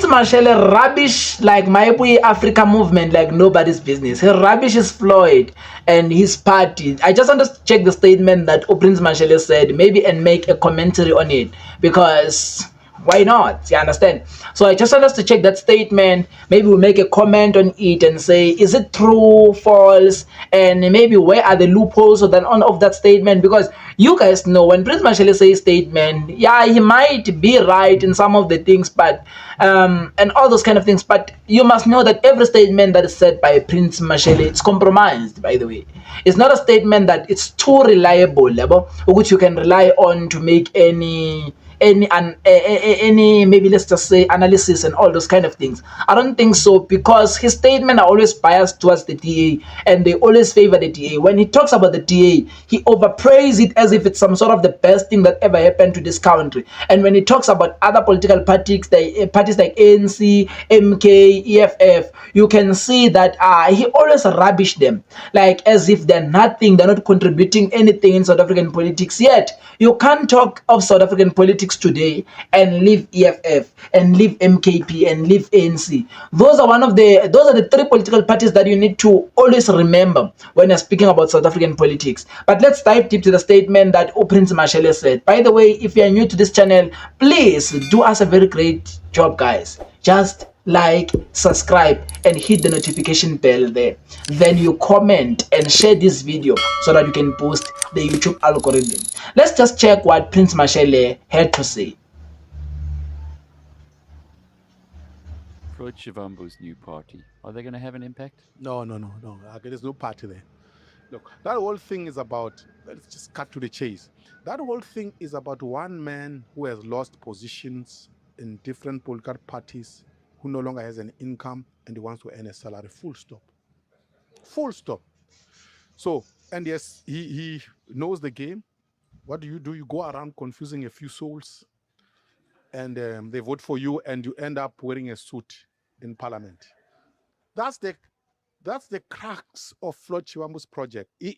Prince Mashele rubbish like Maibui Africa movement like nobody's business. He rubbishes Floyd and his party. I just want to check the statement that Prince Mashele said, maybe, and make a commentary on it, because why not? You understand? So I just want us to check that statement. Maybe we'll make a comment on it and say, is it true, false, and maybe where are the loopholes of that statement? Because you guys know when Prince Mashele says statement, yeah, he might be right in some of the things, but and all those kind of things. But you must know that every statement that is said by Prince Mashele, it's compromised. By the way, it's not a statement that it's too reliable, which you can rely on to make any maybe, let's just say, analysis and all those kind of things. I don't think so, because his statement are always biased towards the DA, and they always favor the DA. When he talks about the DA, he overpraise it as if it's some sort of the best thing that ever happened to this country. And when he talks about other political parties like ANC, MK, EFF, you can see that he always rubbish them, like as if they're nothing, they're not contributing anything in South African politics. Yet you can't talk of South African politics today and leave EFF and leave MKP and leave ANC. Those are the three political parties that you need to always remember when you're speaking about South African politics. But let's dive deep to the statement that Prince Mashele said. By the way, if you are new to this channel, please do us a very great job, guys. Just like, subscribe, and hit the notification bell there. Then you comment and share this video so that you can boost the YouTube algorithm. Let's just check what Prince Mashele had to say. Floyd Shivambu's new party, are they going to have an impact? No. There's no party there. Look, that whole thing is about, let's just cut to the chase. That whole thing is about one man who has lost positions in different political parties, who no longer has an income, and he wants to earn a salary. Full stop. Full stop. So, and yes, he knows the game. What do? You go around confusing a few souls, and they vote for you, and you end up wearing a suit in parliament. That's the crux of Floyd Shivambu's project. He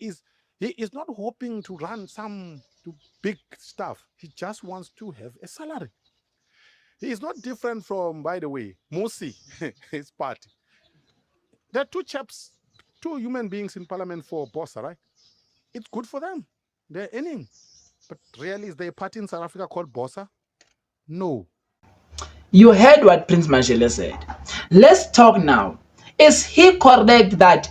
is not hoping to run some big stuff. He just wants to have a salary. He is not different from, by the way, Musi, his party. There are two human beings in parliament for Bossa, right? It's good for them. They're earning. But really, is there a party in South Africa called Bossa? No. You heard what Prince Mashele said. Let's talk now. Is he correct that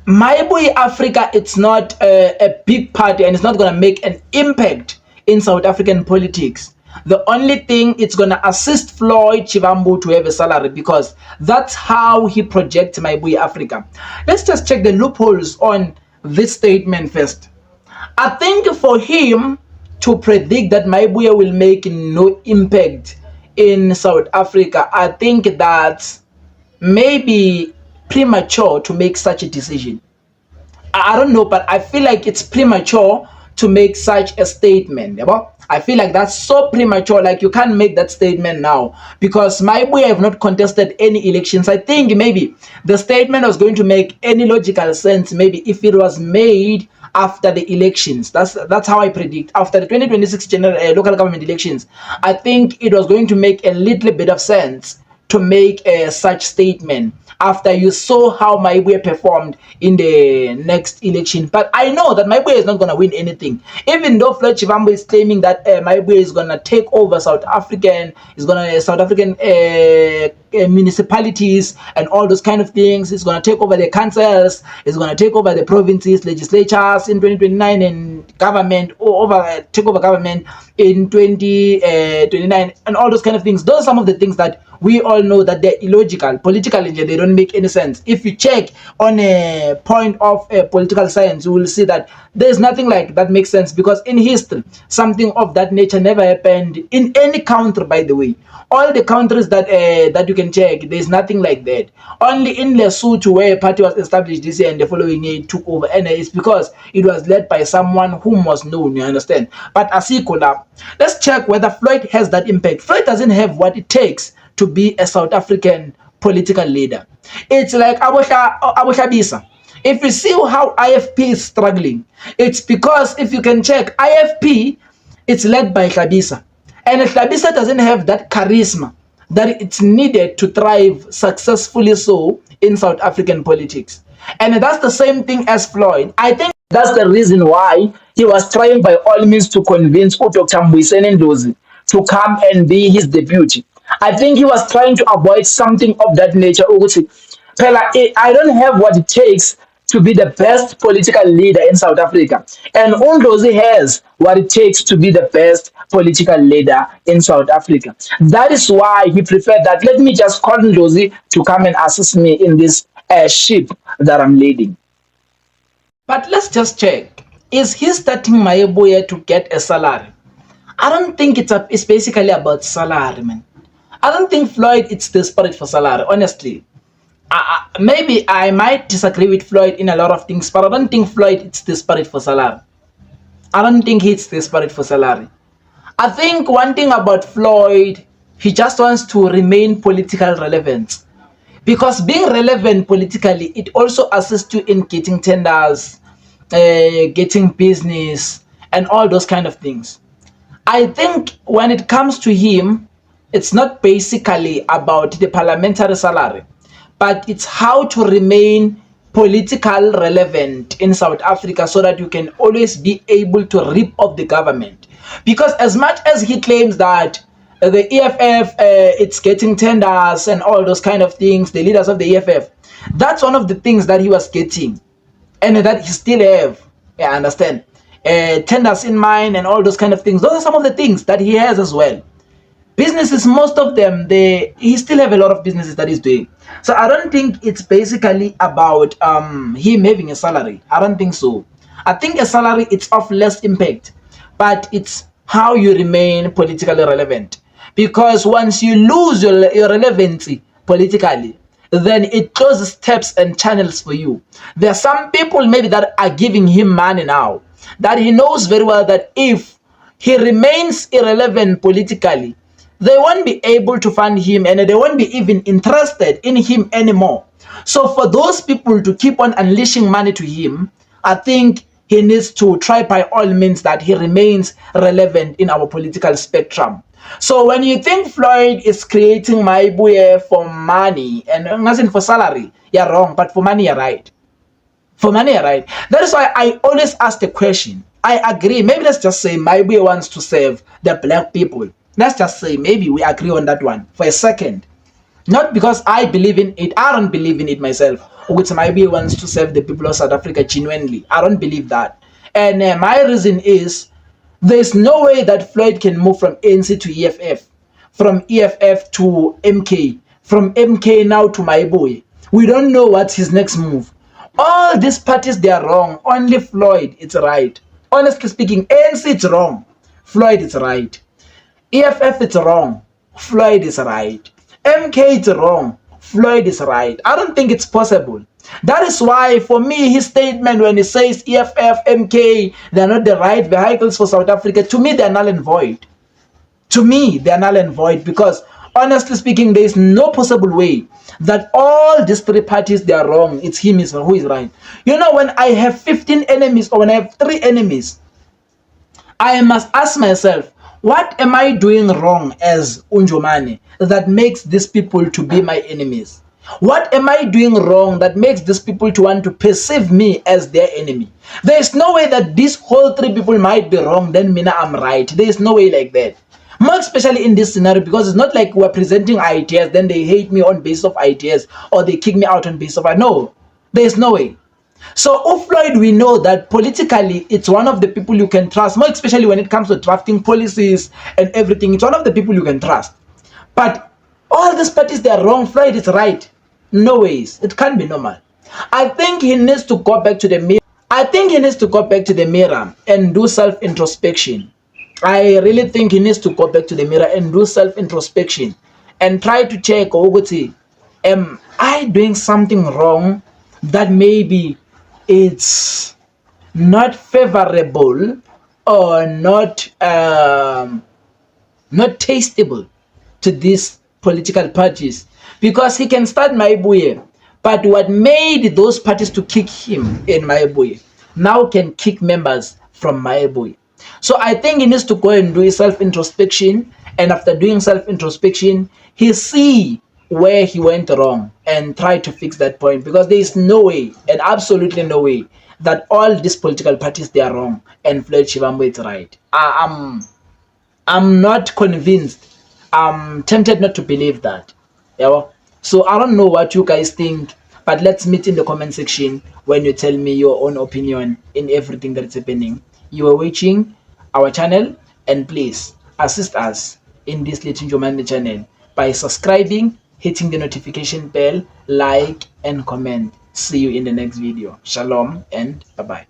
Maibui Africa, it's not a big party and it's not going to make an impact in South African politics? The only thing, it's going to assist Floyd Shivambu to have a salary, because that's how he projects Maibui Africa. Let's just check the loopholes on this statement first. I think for him to predict that Maibui will make no impact in South Africa, I think that's maybe premature to make such a decision. I don't know, but I feel like it's premature to make such a statement. I feel like that's so premature. Like, you can't make that statement now, because Maibui have not contested any elections. I think maybe the statement was going to make any logical sense maybe if it was made after the elections. That's how I predict. After the 2026 general local government elections, I think it was going to make a little bit of sense to make such statement after you saw how Maibui performed in the next election. But I know that Maibui is not going to win anything. Even though Floyd Shivambu is claiming that Maibui is going to take over South African municipalities and all those kind of things. It's going to take over the councils. It's going to take over the provinces, legislatures in 2029, and government, or take over government in 2029, and all those kind of things. Those are some of the things that we all know that they're illogical. Politically, they don't make any sense. If you check on a point of political science, you will see that there's nothing like that makes sense, because in history, something of that nature never happened in any country, by the way. All the countries that you can check, there's nothing like that. Only in Lesotho, where a party was established this year and the following year it took over, and it's because it was led by someone whom was known, you understand? But Asikola, let's check whether Floyd has that impact. Floyd doesn't have what it takes to be a South African political leader. It's like Abu Shabisa. If you see how IFP is struggling, it's because, if you can check, IFP, it's led by Shabisa. And Shabisa doesn't have that charisma that it's needed to thrive successfully so in South African politics. And that's the same thing as Floyd. I think that's the reason why he was trying by all means to convince Dr. Mbuyiseni Ndlozi to come and be his deputy. I think he was trying to avoid something of that nature. Ukuthi, phela, I don't have what it takes to be the best political leader in South Africa. And Ndlozi has what it takes to be the best political leader in South Africa. That is why he preferred that. Let me just call Ndlozi to come and assist me in this ship that I'm leading. But let's just check. Is he starting Mayebuye to get a salary? I don't think it's basically about salary, man. I don't think Floyd is desperate for salary, honestly. Maybe I might disagree with Floyd in a lot of things, but I don't think Floyd is desperate for salary. I don't think he's desperate for salary. I think one thing about Floyd, he just wants to remain political relevant. Because being relevant politically, it also assists you in getting tenders, getting business, and all those kind of things. I think when it comes to him, it's not basically about the parliamentary salary, but it's how to remain political relevant in South Africa so that you can always be able to rip off the government. Because as much as he claims that the EFF, it's getting tenders and all those kind of things, the leaders of the EFF, that's one of the things that he was getting and that he still have. Yeah, I understand. Tenders in mind and all those kind of things. Those are some of the things that he has as well. Businesses, most of them, he still have a lot of businesses that he's doing. So I don't think it's basically about him having a salary. I don't think so. I think a salary, it's of less impact, but it's how you remain politically relevant. Because once you lose your relevancy politically, then it closes steps and channels for you. There are some people maybe that are giving him money now, that he knows very well that if he remains irrelevant politically, they won't be able to fund him and they won't be even interested in him anymore. So for those people to keep on unleashing money to him, I think he needs to try by all means that he remains relevant in our political spectrum. So when you think Floyd is creating Mayebuye for money and not for salary, you're wrong, but for money, you're right. For money, you're right. That is why I always ask the question. I agree. Maybe let's just say Mayebuye wants to save the black people. Let's just say maybe we agree on that one for a second. Not because I believe in it. I don't believe in it myself. Which Mayebuye wants to save the people of South Africa genuinely. I don't believe that. And my reason is there's no way that Floyd can move from ANC to EFF, from EFF to MK, from MK now to Mayebuye. We don't know what's his next move. All these parties, they are wrong. Only Floyd, it's right. Honestly speaking, ANC, it's wrong. Floyd, it's right. EFF, it's wrong. Floyd is right. MK, it's wrong. Floyd is right. I don't think it's possible. That is why, for me, his statement when he says EFF, MK, they're not the right vehicles for South Africa, to me, they're null and void. To me, they're null and void because, honestly speaking, there is no possible way that all these three parties, they are wrong. It's him who is right. You know, when I have 15 enemies or when I have 3 enemies, I must ask myself, what am I doing wrong as Unjumane that makes these people to be my enemies? What am I doing wrong that makes these people to want to perceive me as their enemy? There is no way that these whole 3 people might be wrong, then Mina I'm right. There is no way like that. More especially in this scenario, because it's not like we're presenting ideas, then they hate me on basis of ideas, or they kick me out on basis of ideas. No, there is no way. So Floyd, we know that politically, it's one of the people you can trust, more especially when it comes to drafting policies and everything. It's one of the people you can trust. But all these parties, they are wrong. Floyd is right. No ways. It can't be normal. I think he needs to go back to the mirror. I think he needs to go back to the mirror and do self-introspection. I really think he needs to go back to the mirror and do self-introspection and try to check, am I doing something wrong that maybe it's not favorable or not tastable to these political parties? Because he can start Mayebuye, but what made those parties to kick him in Mayebuye now can kick members from Mayebuye. So I think he needs to go and do his self-introspection, and after doing self-introspection, he see where he went wrong and try to fix that point, because there is no way, and absolutely no way, that all these political parties they are wrong and Floyd Shivambu is right. I'm not convinced. I'm tempted not to believe that. Yeah. So I don't know what you guys think, but let's meet in the comment section when you tell me your own opinion in everything that's happening. You are watching our channel, and please assist us in this Little Jomani channel by subscribing, hitting the notification bell, like, and comment. See you in the next video. Shalom and bye bye.